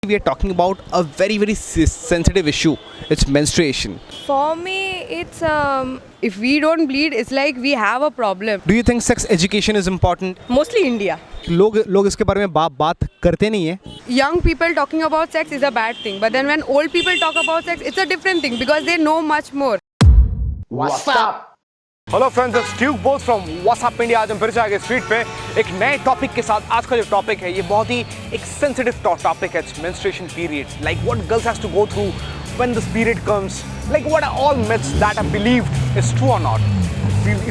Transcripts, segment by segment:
We are talking about a very sensitive issue. It's menstruation. For me, it's if we don't bleed, it's like we have a problem. Do you think sex education is important? Mostly India. लोग इसके बारे में बात करते नहीं है. Young people talking about sex is a bad thing, but then when old people talk about sex, it's a different thing because they know much more. What's up? Hello friends, it's tube both from WhatsApp India. आज हम फिर से आ गए street पे एक नए topic के साथ. आज का जो टॉपिक है ये बहुत ही एक सेंसिटिव टॉपिक है. It's menstruation periods, like what girls has to go through when this period comes, like what are all myths that are believed is true और not.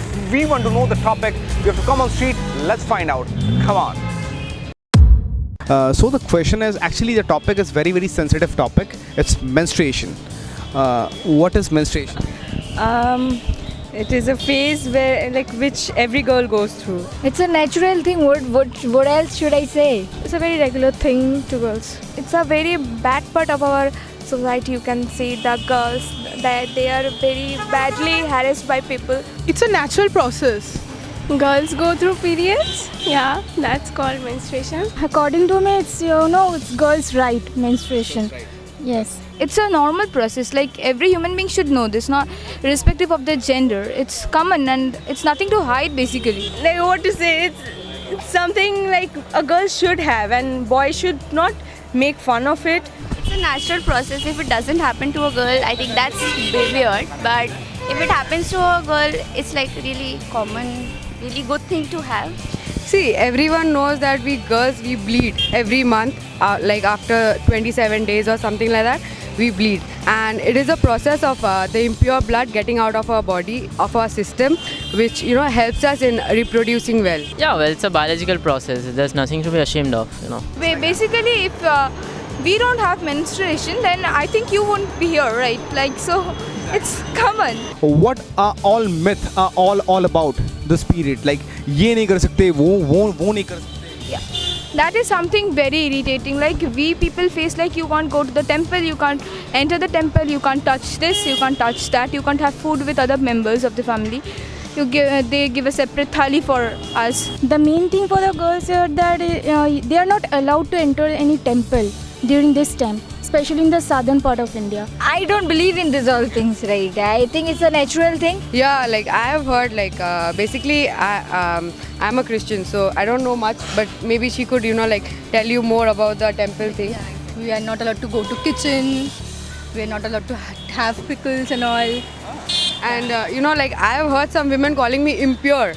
If we want to know the topic, we have to come on street. Let's find out. Come on. So the question is, actually the topic is very sensitive topic. It's menstruation. What is menstruation? It is a phase where which every girl goes through. It's a natural thing. What else should I say? It's a very regular thing to girls. It's a very bad part of our society. You can see the girls that they are very badly harassed by people. It's a natural process. Girls go through periods. Yeah, that's called menstruation. According to me, it's girls' right, menstruation. Yes. It's a normal process, like every human being should know this, not irrespective of their gender. It's common and it's nothing to hide basically. Like what to say? It's something like a girl should have, and boys should not make fun of it. It's a natural process. If it doesn't happen to a girl, I think that's weird. But if it happens to a girl, it's like really common, really good thing to have. See, everyone knows that we girls bleed every month, like after 27 days or something like that. We bleed, and it is a process of the impure blood getting out of our body, of our system, which helps us in reproducing well. Yeah, well, it's a biological process. There's nothing to be ashamed of, Basically, if we don't have menstruation, then I think you won't be here, right? Like, so it's common. What are all myth are all about this period? Like ये नहीं कर सकते, वो नहीं कर सकते. That is something very irritating. Like we people face like you can't go to the temple, you can't enter the temple, you can't touch this, you can't touch that, you can't have food with other members of the family. They give a separate thali for us. The main thing for the girls is that they are not allowed to enter any temple during this time, especially in the southern part of India. I don't believe in these all things, right? I think it's a natural thing. Yeah, like I have heard, basically I'm a Christian, so I don't know much, but maybe she could tell you more about the temple thing. We are not allowed to go to kitchen. We are not allowed to have pickles and all. And I have heard some women calling me impure.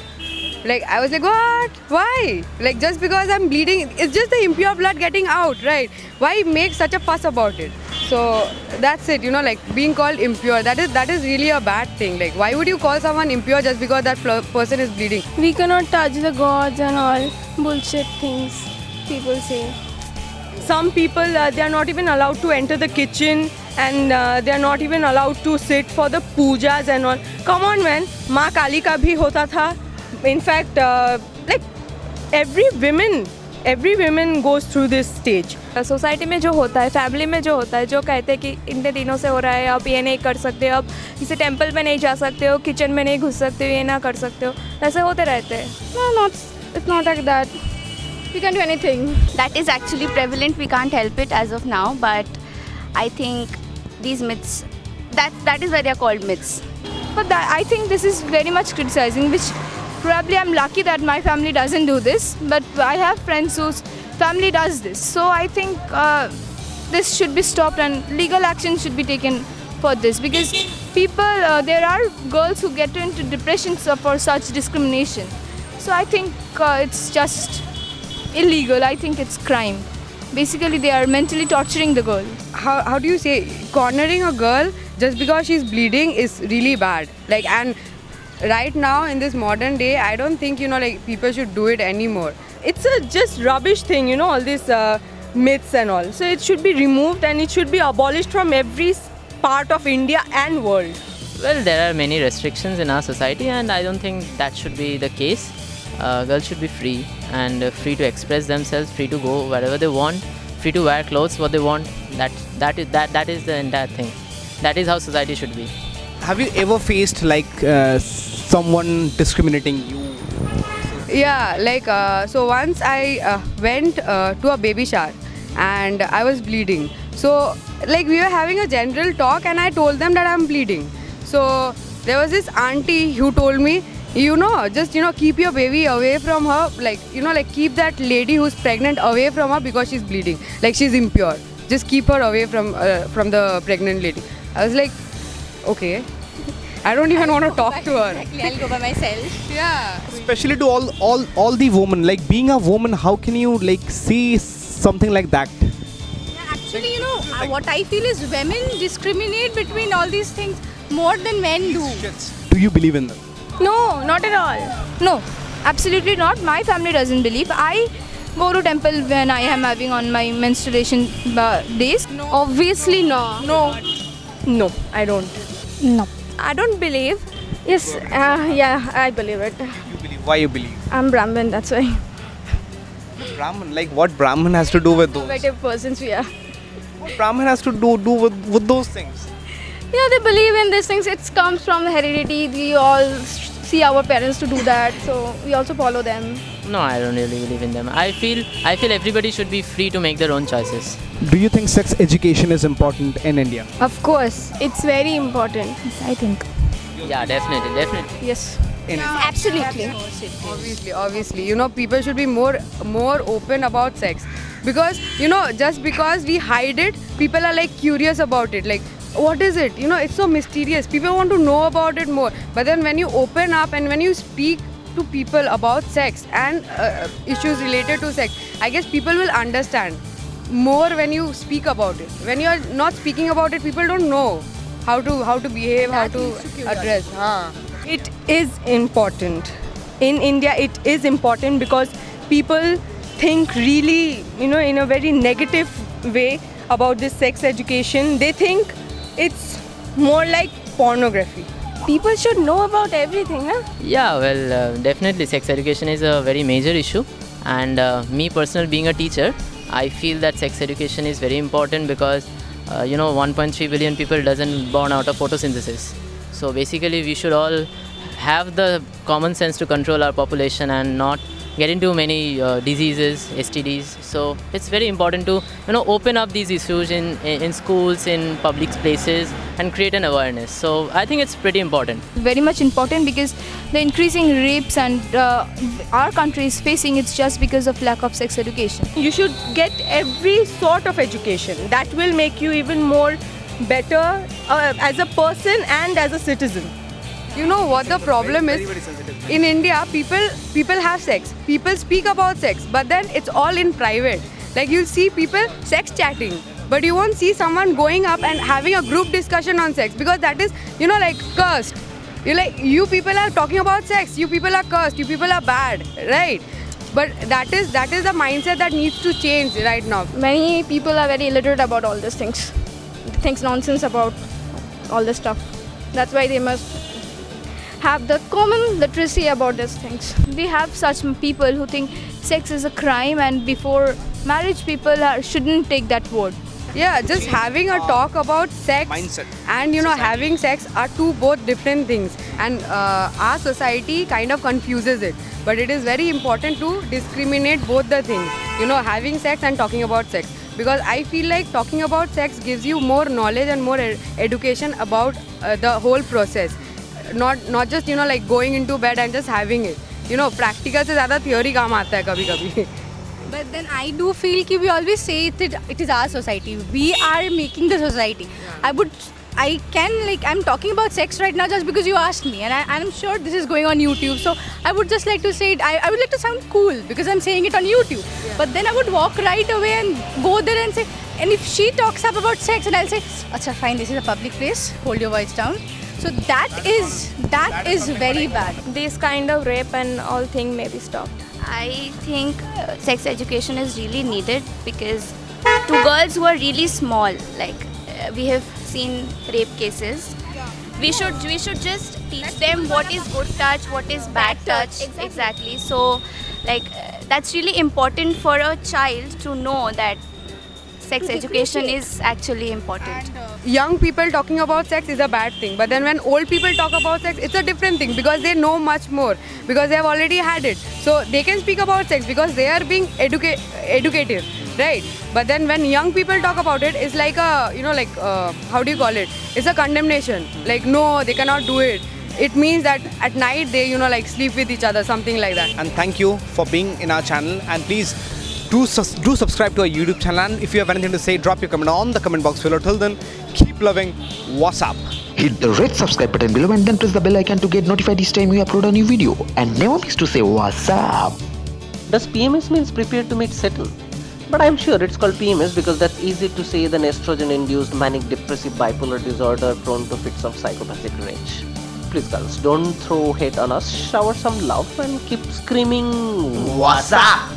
Like I was like, what? Why? Like just because I'm bleeding, it's just the impure blood getting out, right? Why make such a fuss about it? So that's it, like being called impure, that is really a bad thing. Like why would you call someone impure just because that person is bleeding? We cannot touch the gods and all bullshit things people say. Some people, they are not even allowed to enter the kitchen, and they are not even allowed to sit for the pujas and all. Come on man, माँ काली का भी होता था. In fact, like every woman goes through this stage. Society में जो होता है, family में जो होता है, जो कहते हैं कि इतने दिनों से हो रहा है, अब ये नहीं कर सकते, अब किसी टेंपल में नहीं जा सकते हो, किचन में नहीं घुस सकते हो, ये ना कर सकते हो, ऐसे होते रहते हैं. No, it's not like that. We can do anything. That is actually prevalent. We can't help it as of now, but I think these myths, that is why they are called myths. But I think this is very much criticizing, which probably I'm lucky that my family doesn't do this, but I have friends whose family does this. So I think this should be stopped and legal action should be taken for this, because there are girls who get into depression for such discrimination. So I think it's just illegal. I think it's crime. Basically, they are mentally torturing the girl. How do you say, cornering a girl just because she's bleeding is really bad. Like, and right now in this modern day, I don't think people should do it anymore. It's a just rubbish thing, all these myths and all. So it should be removed and it should be abolished from every part of India and world. Well, there are many restrictions in our society, and I don't think that should be the case. Girls should be free and free to express themselves, free to go wherever they want, free to wear clothes what they want. That is the entire thing. That is how society should be. Have you ever faced someone discriminating you? Yeah, so once I went to a baby shower, and I was bleeding. So like we were having a general talk and I told them that I'm bleeding. So there was this auntie who told me, just keep your baby away from her, like keep that lady who's pregnant away from her because she's bleeding, like she's impure. Just keep her away from the pregnant lady. I was like, okay. I don't even want to talk to her. Exactly, I'll go by myself. Yeah. Especially to all the women, like being a woman, how can you like see something like that? Actually, what I feel is women discriminate between all these things more than men do. Do you believe in them? No, not at all. No, absolutely not. My family doesn't believe. I go to temple when I am having on my menstruation days. No. Obviously no. No, I don't. No. I don't believe. Yes, yeah, I believe it. You believe. Why you believe? I'm Brahmin, that's why. Brahman, like what Brahman has to do with those? Conservative persons we are. What Brahman has to do with those things? They believe in these things. It comes from heredity. We all see our parents to do that, so we also follow them. No, I don't really believe in them. I feel everybody should be free to make their own choices. Do you think sex education is important in India? Of course, it's very important. I think. Yeah, definitely. Yes. Absolutely. Obviously, people should be more open about sex, because just because we hide it, people are like curious about it, like what is it, it's so mysterious, people want to know about it more. But then when you open up and when you speak to people about sex and issues related to sex, I guess people will understand more when you speak about it. When you are not speaking about it, people don't know how to behave, how to address. It is important. In India, it is important because people think really, in a very negative way about this sex education. They think it's more like pornography. People should know about everything, huh? Yeah, well, definitely sex education is a very major issue, and me personally being a teacher, I feel that sex education is very important because 1.3 billion people doesn't born out of photosynthesis. So basically we should all have the common sense to control our population and not get into many diseases, STDs. So it's very important to open up these issues in schools, in public places, and create an awareness. So I think it's pretty important. Very much important, because the increasing rapes and our country is facing, it's just because of lack of sex education. You should get every sort of education that will make you even more better as a person and as a citizen. You know what the problem is? In India, people have sex. People speak about sex, but then it's all in private. Like you'll see people sex chatting, but you won't see someone going up and having a group discussion on sex, because that is, like cursed. You people are talking about sex. You people are cursed. You people are bad, right? But that is the mindset that needs to change right now. Many people are very illiterate about all these things. Thinks nonsense about all this stuff. That's why they must have the common literacy about these things. We have such people who think sex is a crime, and before marriage people shouldn't take that word. Yeah, just having a talk about sex Mindset. and having sex are both different things, and our society kind of confuses it. But it is very important to discriminate both the things, having sex and talking about sex, because I feel like talking about sex gives you more knowledge and more education about the whole process. Not just like going into bed and just having it. Practical से ज़्यादा theory काम आता है कभी-कभी. But then I do feel that we always say it is our society. We are making the society. I'm talking about sex right now just because you asked me, and I'm sure this is going on YouTube. So I would just like to say it. I would like to sound cool because I'm saying it on YouTube. Yeah. But then I would walk right away and go there and say, and if she talks up about sex, and I'll say, "Acha, fine, this is a public place. Hold your voice down." So that is very bad. This kind of rape and all thing may be stopped. I think sex education is really needed, because to girls who are really small, like we have seen rape cases, we should just teach them what is good touch, what is bad touch. Exactly. So that's really important for a child to know that sex education is actually important. Young people talking about sex is a bad thing, but then when old people talk about sex, it's a different thing, because they know much more, because they have already had it. So they can speak about sex because they are being educated. right? But then when young people talk about it, it's like a, how do you call it? It's a condemnation. Like, no, they cannot do it. It means that at night they, sleep with each other, something like that. And thank you for being in our channel. And please do subscribe to our YouTube channel. And if you have anything to say, drop your comment on the comment box below. Till then, keep loving WhatsApp. Hit the red subscribe button below and then press the bell icon to get notified each time we upload a new video. And never miss to say what's up. Does PMS means prepared to meet settle? But I'm sure it's called PMS because that's easier to say than estrogen-induced manic depressive bipolar disorder prone to fits of psychopathic rage. Please girls, don't throw hate on us, shower some love and keep screaming, what's up?